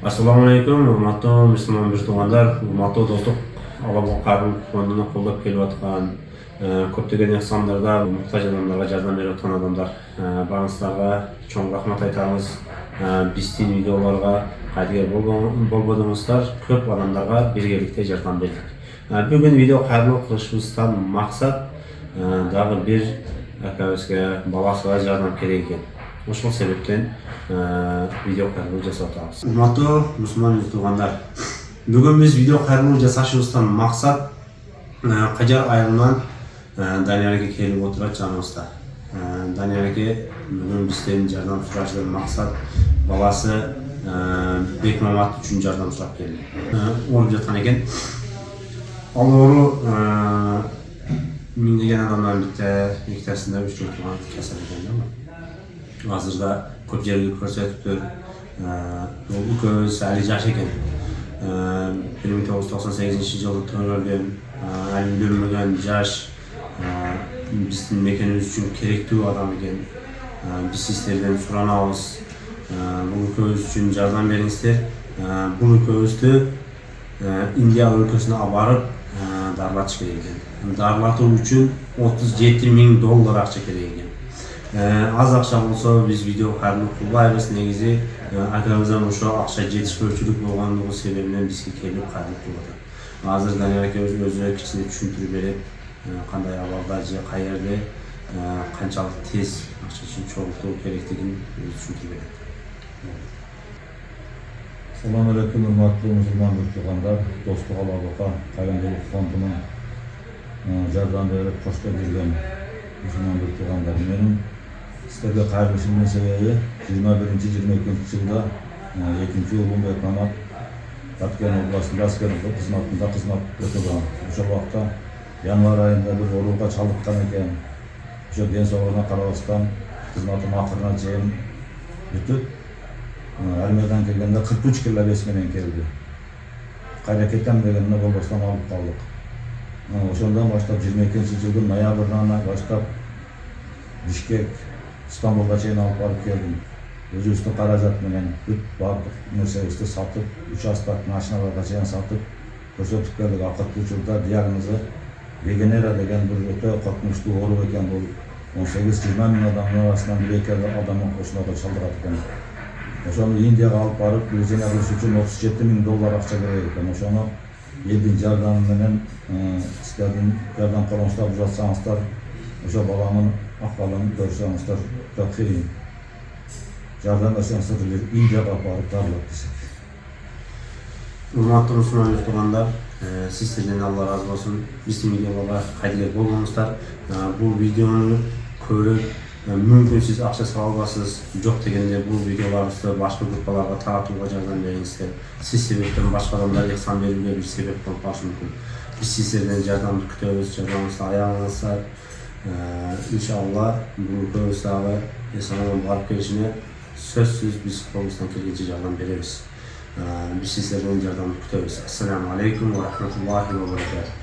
Assalamualaikum, урматтуу мусулман туугандар, урматтуу достук Аллахтын кайрымдуу фондуна колдоп келип аткан көптөгөн ыхсандарда муктаж адамдарга жардам берип аткан адамдар барыңыздарга чоң рахмат айтабыз. Биздин видеолорго кайдыгер болбодуңуздар, көп адамдарга биргеликте жардам бердик. Бүгүн видео кайрылуу кылышыбыздан максат дагы бир акабызга, баласына жардам керек экен. Ошол себептен видео кайрылуу жасап атабыз. Урматтуу мусулман туугандар, бүгүн биз видео кайрылуу жасашыбыздан максат Кажар айылынан Даниярге келип отурат жаныбызда. Даниярге бүгүн бизден жардам сурашынан максат баласы Бекмамат үчүн жардам сурап келди. Ооруп жаткан экен. Ал оору миңдеген адамдардын биттесинде үчүн турган кесел экен. Азырда көп жерге көрсөтүптүр. Бул көз али жаш экен. 1998-жылы төрөлгөн, али үйлөнбөгөн жаш, биздин мекенибиз үчүн керектүү адам экен. Биз сиздерден суранабыз, бул көз үчүн жардам бериңиздер. Бул көздү Индия өлкөсүнө алып барып дарылатыш керек экен. Дарылатуу үчүн $37.000 акча керек экен. Аз акча болсо биз видео кайрылуу кылбайбыз. Негизи акабыздан ошо акча жетишпөөчүлүк болгондугу себебинен бизге келип кайрылуу кылып атат. Азыр Данияр акебиз өзү кичине түшүндүрүп берет, кандай абалда же каерде канчалык тез акчасын чогултуу керектигин түшүндүрүп берет. Assalamu alaikum, урматтуу мусулман туугандар, достук Аллахка кайрымдуулук фондунун жардам берип коштоп жүргөн мусулман туугандар, менин силерге кайрылышымдын себеби 21-22 жылда экинчи уулум Бекмамат Баткен областында аскерлик кызматында кызмат өтөгөн. Ошол убакта январь айында бир ооруга чалдыккан экен. Ошо ден соолугуна карабастан кызматым акырына чейин бүтүп, армиядан келгенде 43 кило вес менен келди. Кайра кетем дегенде болбостон алып калдык. Ошондон баштап 22-жылдын ноябрынан баштап Бишкек, Стамбулга чейин алып барып келдим. Өзүбүздүн каражат менен бүт баардык нерсебизди сатып, участок машиналарга чейин сатып көрсөтүп келдик. Акыркы учурда диагнозу Вегенера деген бир өтө коркунучтуу оору экен. Бул 18-20 миң адамдын арасынан 1-2 адам ошондо чалдырат экен. Ошону Индияга алып барып лечение кылыш үчүн $37.000 акча керек экен. Ошону элдин жардамы менен силердин жардам колуңуздар узатсаңыздар, ошо баламын акыбалын көрсөңүздөр, өтө кыйын. Жардам берсеңиздер, Индияга барып дарылап десек. Урматтуу мусулман туугандар, сиздерден Алла разы болсун. Биздин видеолорго кайдыгер болбоңуздар. Бул видеону көрүп мүмкүн сиз акча сала албайсыз, жок дегенде бул видеолорубузду башка группаларга таратууга жардам бериңиздер. Сиз себептен башка адамдар ыхсан берүүгө бир себеп болуп калышы мүмкүн. Биз сиздерден жардамды күтөбүз, жардамыңызды аягыңыздар. Иншалла бул көз дагы эсен барып келишине сөзсүз биз колубуздан келгенче жардам беребиз. Биз сиздерден жардамды күтөбүз. Ассаламу алейкум ва рахматуллахи ва баракатух.